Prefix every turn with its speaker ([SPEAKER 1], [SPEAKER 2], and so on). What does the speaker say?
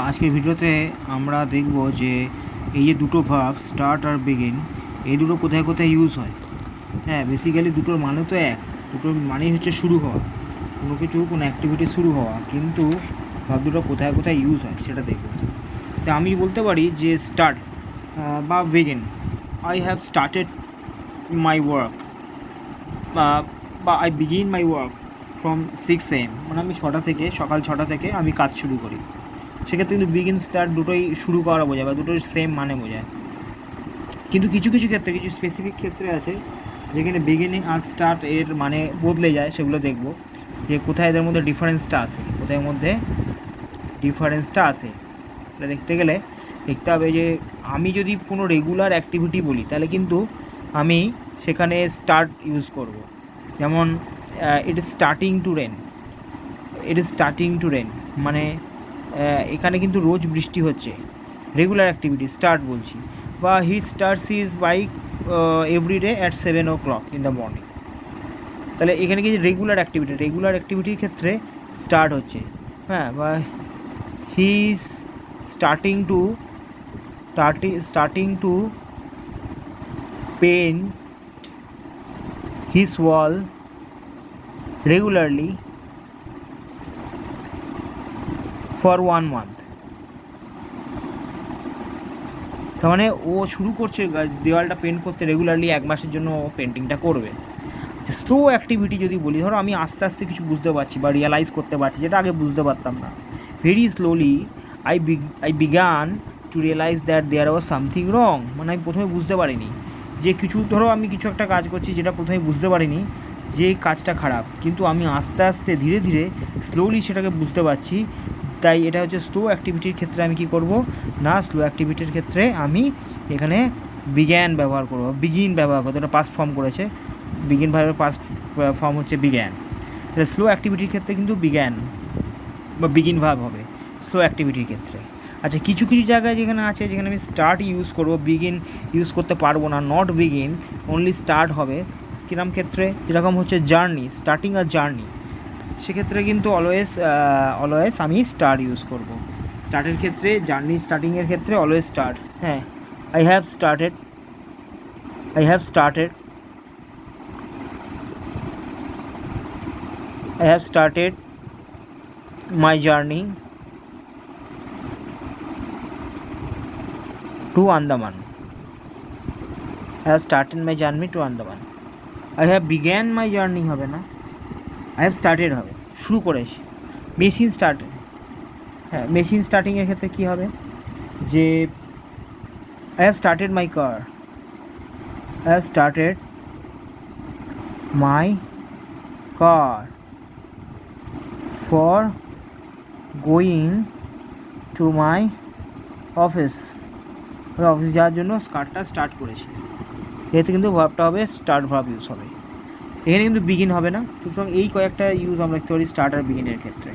[SPEAKER 1] আজকের ভিডিওতে আমরা দেখব যে এই যে দুটো ভার্ব স্টার্ট আর বিগিন, এই দুটো কোথায় কোথায় ইউজ হয়। হ্যাঁ, বেসিক্যালি দুটোর মানে তো এক, দুটোর মানেই হচ্ছে শুরু হওয়া, কোনো কিছু কোনো অ্যাক্টিভিটি শুরু হওয়া, কিন্তু ভার্ব দুটো কোথায় কোথায় ইউজ হয় সেটা দেখব। তো আমি বলতে পারি যে স্টার্ট বা begin, I have started my work, বা I begin my work from 6 AM, মানে আমি সকাল 6টা থেকে আমি কাজ শুরু করি। সেক্ষেত্রে কিন্তু বিগিন স্টার্ট দুটোই শুরু করা বোঝায় বা দুটোই সেম মানে বোঝায়। কিন্তু কিছু কিছু ক্ষেত্রে, কিছু স্পেসিফিক ক্ষেত্রে আছে যেখানে বিগিনিং আর স্টার্ট এর মানে বদলে যায়, সেগুলো দেখব যে কোথায় এদের মধ্যে ডিফারেন্সটা আছে, কোথায় মধ্যে ডিফারেন্সটা আছে। এটা দেখতে গেলে দেখতে হবে যে আমি যদি কোনো রেগুলার অ্যাক্টিভিটি বলি তাহলে কিন্তু আমি সেখানে স্টার্ট ইউজ করব। যেমন it is starting to rain, it is starting to rain মানে এখানে কিন্তু রোজ বৃষ্টি হচ্ছে, রেগুলার অ্যাক্টিভিটি স্টার্ট বলছি। বা he starts his bike everyday at 7 o'clock in the morning, তাহলে এখানে কি রেগুলার অ্যাক্টিভিটির ক্ষেত্রে স্টার্ট হচ্ছে। হ্যাঁ, বা he is starting two paint his wall regularly for 1 month। তার মানে ও শুরু করছে দেওয়ালটা পেন্ট করতে রেগুলারলি, 1 মাসের জন্য ও পেন্টিংটা করবে। স্লো অ্যাক্টিভিটি যদি বলি, ধরো আমি আস্তে আস্তে কিছু বুঝতে পারছি বা রিয়ালাইজ করতে পারছি যেটা আগে বুঝতে পারতাম না। Very slowly I began to realise that there was something wrong, মানে আমি প্রথমে বুঝতে পারিনি যে কিছু, ধরো আমি কিছু একটা কাজ করছি যেটা প্রথমে বুঝতে পারিনি যে কাজটা খারাপ, কিন্তু আমি আস্তে আস্তে ধীরে ধীরে স্লোলি সেটাকে বুঝতে পারছি। তাই এটা হচ্ছে স্লো অ্যাক্টিভিটির ক্ষেত্রে আমি কি করব না, স্লো অ্যাক্টিভিটির ক্ষেত্রে আমি এখানে বিজ্ঞান ব্যবহার করবো, বিগিন ব্যবহার করবো। এটা পাস্ট ফর্ম করেছে, বিগিন ভার্বের পাস্ট ফর্ম হচ্ছে বিজ্ঞান। তাহলে স্লো অ্যাক্টিভিটির ক্ষেত্রে কিন্তু বিজ্ঞান বা বিগিন ভার্ব হবে স্লো অ্যাক্টিভিটির ক্ষেত্রে। আচ্ছা, কিছু কিছু জায়গায় যেখানে আছে যেখানে আমি স্টার্ট ইউজ করব, বিগিন ইউজ করতে পারবো না, নট বিগিন অনলি স্টার্ট হবে। কিরম ক্ষেত্রে, যেরকম হচ্ছে জার্নি, স্টার্টিং আর জার্নি, সেক্ষেত্রে কিন্তু অলওয়েজ আমি স্টার্ট ইউজ করব। স্টার্টের ক্ষেত্রে, জার্নি স্টার্টিংয়ের ক্ষেত্রে অলওয়েজ স্টার্ট। হ্যাঁ, I have started my journey to Andaman. I have started my journey to Andaman. I have began my journey হবে না, I have started হবে, শুরু করেছি। মেশিন স্টার্ট, হ্যাঁ মেশিন স্টার্টিংয়ের ক্ষেত্রে কী হবে যে I have started my car, I have started my car for going to my office, office যাওয়ার জন্য কারটা স্টার্ট করেছি। এতে কিন্তু ভার্বটা হবে স্টার্ট ভার্ব ইউজ হবে, এখানে কিন্তু বিগিন হবে না। সুতরাং এই কয়েকটা ইউজ আমরা দেখতে পারি স্টার্ট আর বিগিনের ক্ষেত্রে।